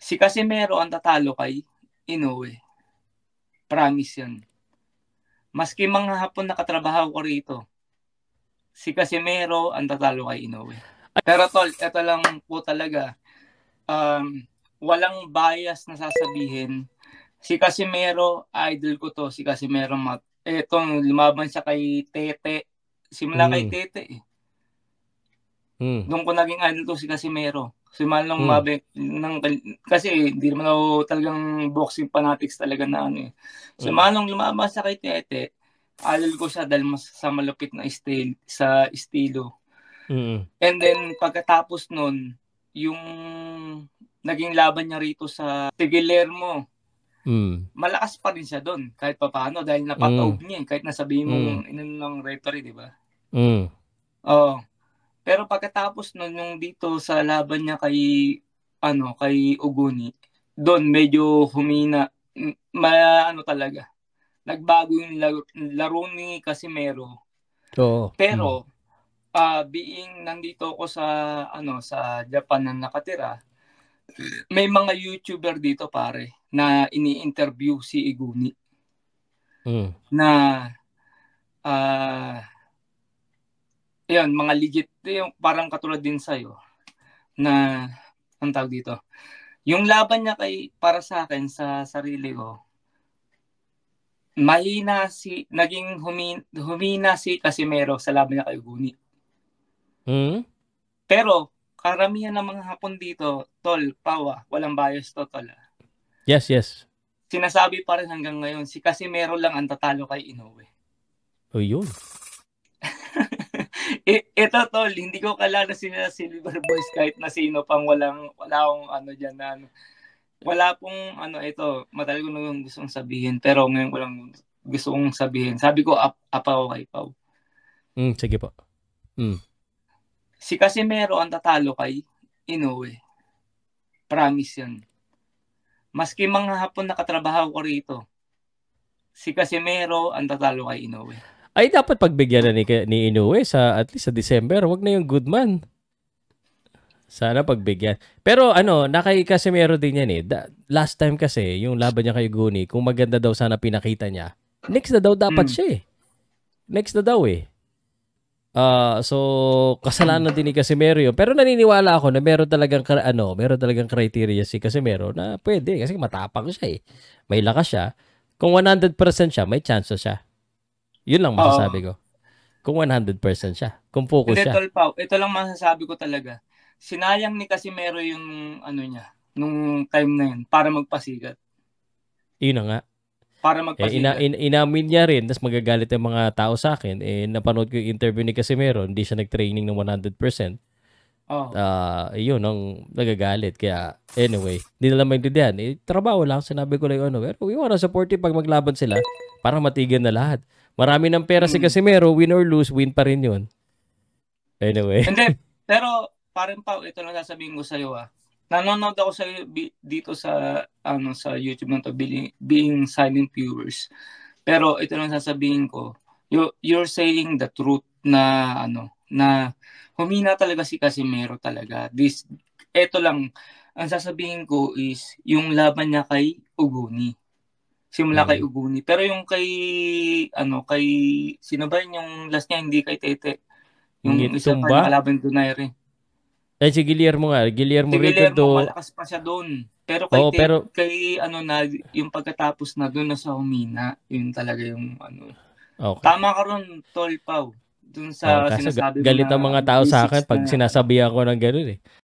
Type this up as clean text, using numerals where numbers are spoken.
Si Casimero ang tatalo kay Inoue. Promise yan. Maski mga hapon nakatrabaho ko rito, si Casimero ang tatalo kay Inoue. Pero tol, ito lang po talaga. Walang bias na sasabihin. Si Casimero, idol ko to. Si Casimero Mat. Etong lumaban siya kay Tete. Simula kay Tete eh. Doon ko naging idol to si Casimero. Simula nung kasi hindi naman ako talagang boxing fanatics talaga na ano eh. Simula nung lumaban siya kay Tete, idol ko siya dahil mas sa malupit na sa estilo. And then pagkatapos nun, yung naging laban niya rito sa Guillermo, malakas pa rin siya doon kahit pa paano dahil napataob niya kahit nasabihin mong ng referee, di ba? Oo. Pero pagkatapos nun yung dito sa laban niya kay Uguni, doon medyo humina, talaga. Nagbago yung laro ni Casimero. Pero being nandito ako sa Japan na nakatira, may mga YouTuber dito pare na ini-interview si Iguni. Na yun, mga legit yung parang katulad din sa'yo na ang tawag dito. Yung laban niya para sa akin sa sarili ko, naging humina si Casimero sa laban niya kay Iguni. Pero karamihan ng mga hapon dito, tol, pawa, walang bias to, tol. Yes. Sinasabi pa rin hanggang ngayon, si Casimero lang ang tatalo kay Inoue. O yun. Ito, tol, hindi ko kalala sila Silver Boys kahit na sino pang wala akong dyan na wala pong ito, matagal ko nung gustong sabihin, pero ngayon ko lang gusto kong sabihin. Sabi ko, apaw kay Pau. Sige po. Si Casimero ang tatalo kay Inoue. Promise yan. Maski mga hapon nakatrabaho ko rito, si Casimero ang tatalo kay Inoue. Ay, dapat pagbigyan na ni Inoue at least sa December. Wag na yung Goodman. Sana pagbigyan. Pero kay Casimero din yan eh. Last time kasi, yung laban niya kay Guni, kung maganda daw sana pinakita niya, next na daw dapat siya eh. Next na daw eh. So, kasalanan din ni Casimero yun. Pero naniniwala ako na meron talagang criteria si Casimero na pwede. Kasi matapang siya eh. May lakas siya. Kung 100% siya, may chance siya. Yun lang masasabi ko. Kung 100% siya. Kung focus siya. Ito lang masasabi ko talaga. Sinayang ni Casimero yung niya, nung time na yun, para magpasigat. Yun na nga. Para magpasigat. Inamin niya rin, tapos magagalit yung mga tao sa akin. Napanood ko yung interview ni Casimero, hindi siya nag-training ng 100%. Yun ang nagagalit. Kaya, anyway, hindi na lang maintindihan. Trabaho lang, sinabi ko lang pero we wanna support you pag maglaban sila para matigan na lahat. Marami ng pera si Casimero, win or lose, win pa rin yun. Anyway. Hindi, pero parang ito lang sasabihin ko sa'yo nanonood ako dito sa YouTube na to, being silent viewers. Pero ito lang sasabihin ko, you're saying the truth na na humina talaga si Casimero talaga. Ito lang, ang sasabihin ko is yung laban niya kay Uguni. Simula kay Uguni. Pero yung kay sino ba yung last niya, hindi kay Tete. Yung isa pa nakalaban doon na rin. Ay, si Guillermo nga. Guillermo malakas pa siya doon. Pero yung pagkatapos na doon na sa humina, yun talaga yung Okay. Tama ka ron, Tol Pau. Doon sa sinasabi mo galit ang mga tao sa akin pag sinasabihan ko ng gano'n eh.